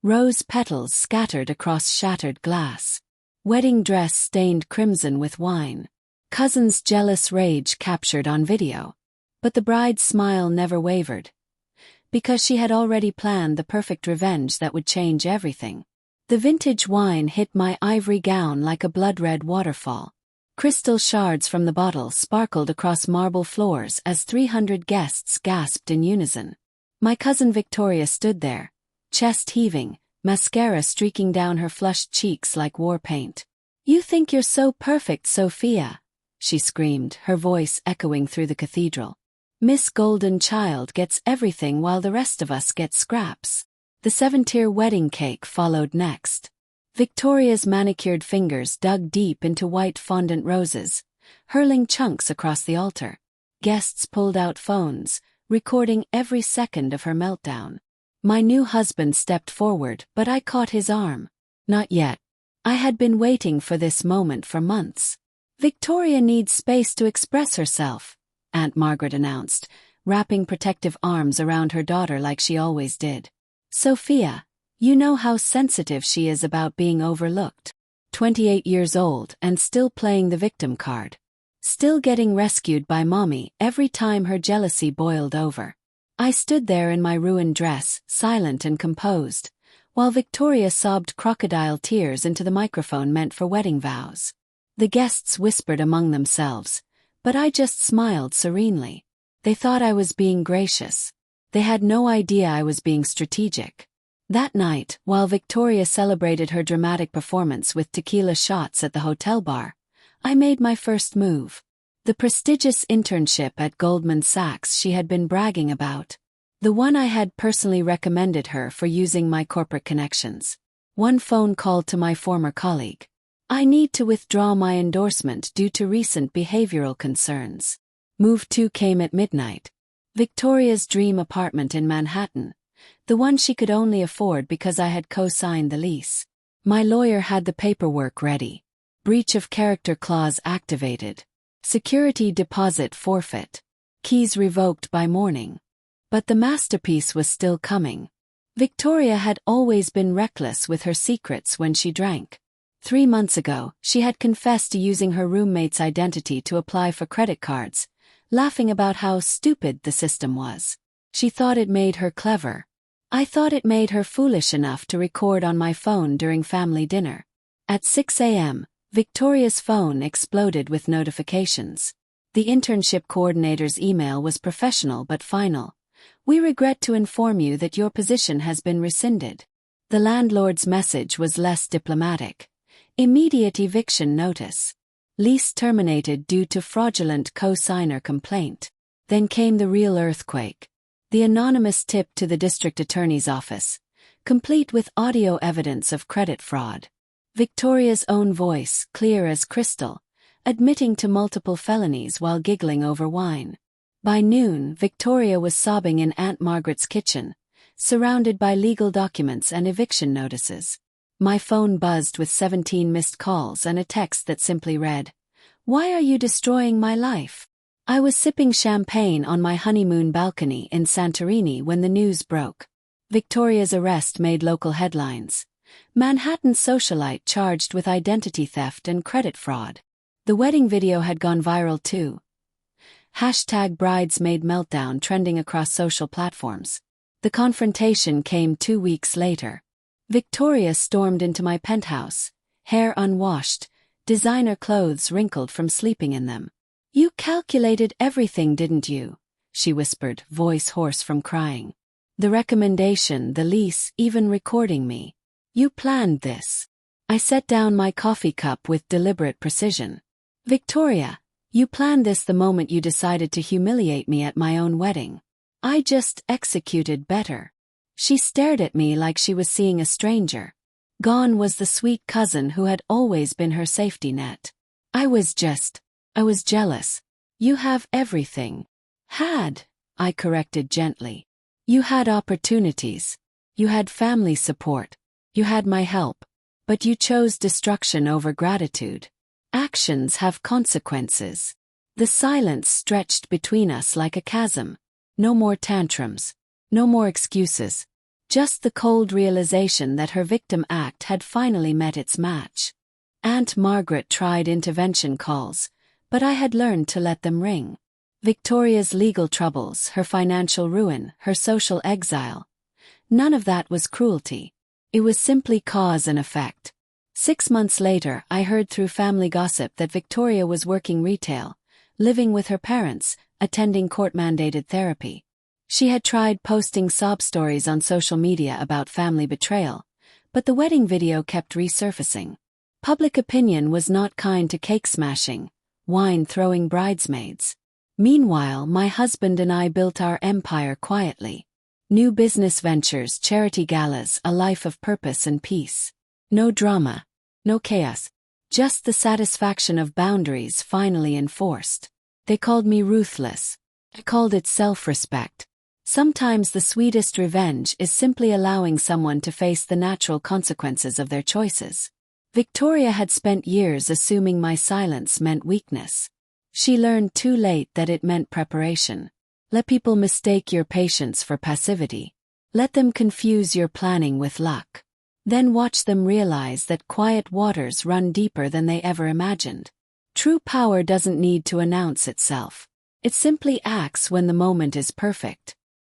Rose petals scattered across shattered glass. Wedding dress stained crimson with wine. Cousin's jealous rage captured on video. But the bride's smile never wavered. Because she had already planned the perfect revenge that would change everything. The vintage wine hit my ivory gown like a blood-red waterfall. Crystal shards from the bottle sparkled across marble floors as 300 guests gasped in unison. My cousin Victoria stood there, chest heaving, mascara streaking down her flushed cheeks like war paint. "You think you're so perfect, Sophia," she screamed, her voice echoing through the cathedral. "Miss Golden Child gets everything while the rest of us get scraps." The 7-tier wedding cake followed next. Victoria's manicured fingers dug deep into white fondant roses, hurling chunks across the altar. Guests pulled out phones, recording every second of her meltdown. My new husband stepped forward, but I caught his arm. "Not yet. I had been waiting for this moment for months. Victoria needs space to express herself," Aunt Margaret announced, wrapping protective arms around her daughter like she always did. "Sophia, you know how sensitive she is about being overlooked. 28 years old and still playing the victim card. Still getting rescued by mommy every time her jealousy boiled over." I stood there in my ruined dress, silent and composed, while Victoria sobbed crocodile tears into the microphone meant for wedding vows. The guests whispered among themselves, but I just smiled serenely. They thought I was being gracious. They had no idea I was being strategic. That night, while Victoria celebrated her dramatic performance with tequila shots at the hotel bar, I made my first move. The prestigious internship at Goldman Sachs she had been bragging about. The one I had personally recommended her for using my corporate connections. One phone call to my former colleague. "I need to withdraw my endorsement due to recent behavioral concerns." Move 2 came at midnight. Victoria's dream apartment in Manhattan. The one she could only afford because I had co-signed the lease. My lawyer had the paperwork ready. Breach of character clause activated. Security deposit forfeit. Keys revoked by morning. But the masterpiece was still coming. Victoria had always been reckless with her secrets when she drank. 3 months ago, she had confessed to using her roommate's identity to apply for credit cards, laughing about how stupid the system was. She thought it made her clever. I thought it made her foolish enough to record on my phone during family dinner. At 6 a.m., Victoria's phone exploded with notifications. The internship coordinator's email was professional but final. "We regret to inform you that your position has been rescinded." The landlord's message was less diplomatic. "Immediate eviction notice. Lease terminated due to fraudulent co-signer complaint." Then came the real earthquake. The anonymous tip to the district attorney's office, complete with audio evidence of credit fraud. Victoria's own voice, clear as crystal, admitting to multiple felonies while giggling over wine. By noon, Victoria was sobbing in Aunt Margaret's kitchen, surrounded by legal documents and eviction notices. My phone buzzed with 17 missed calls and a text that simply read, "Why are you destroying my life?" I was sipping champagne on my honeymoon balcony in Santorini when the news broke. Victoria's arrest made local headlines. Manhattan socialite charged with identity theft and credit fraud. The wedding video had gone viral too. #bridesmaid meltdown trending across social platforms. The confrontation came 2 weeks later. Victoria stormed into my penthouse, hair unwashed, designer clothes wrinkled from sleeping in them. "You calculated everything, didn't you?" she whispered, voice hoarse from crying. "The recommendation, the lease, even recording me. You planned this." I set down my coffee cup with deliberate precision. "Victoria, you planned this the moment you decided to humiliate me at my own wedding. I just executed better." She stared at me like she was seeing a stranger. Gone was the sweet cousin who had always been her safety net. I was jealous. "You have everything." "Had," I corrected gently. "You had opportunities. You had family support. You had my help. But you chose destruction over gratitude. Actions have consequences." The silence stretched between us like a chasm. No more tantrums. No more excuses. Just the cold realization that her victim act had finally met its match. Aunt Margaret tried intervention calls, but I had learned to let them ring. Victoria's legal troubles, her financial ruin, her social exile. None of that was cruelty. It was simply cause and effect. 6 months later, I heard through family gossip that Victoria was working retail, living with her parents, attending court-mandated therapy. She had tried posting sob stories on social media about family betrayal, but the wedding video kept resurfacing. Public opinion was not kind to cake-smashing, wine-throwing bridesmaids. Meanwhile, my husband and I built our empire quietly. New business ventures, charity galas, a life of purpose and peace. No drama, no chaos, just the satisfaction of boundaries finally enforced. They called me ruthless. I called it self-respect. Sometimes the sweetest revenge is simply allowing someone to face the natural consequences of their choices. Victoria had spent years assuming my silence meant weakness. She learned too late that it meant preparation. Let people mistake your patience for passivity. Let them confuse your planning with luck. Then watch them realize that quiet waters run deeper than they ever imagined. True power doesn't need to announce itself. It simply acts when the moment is perfect.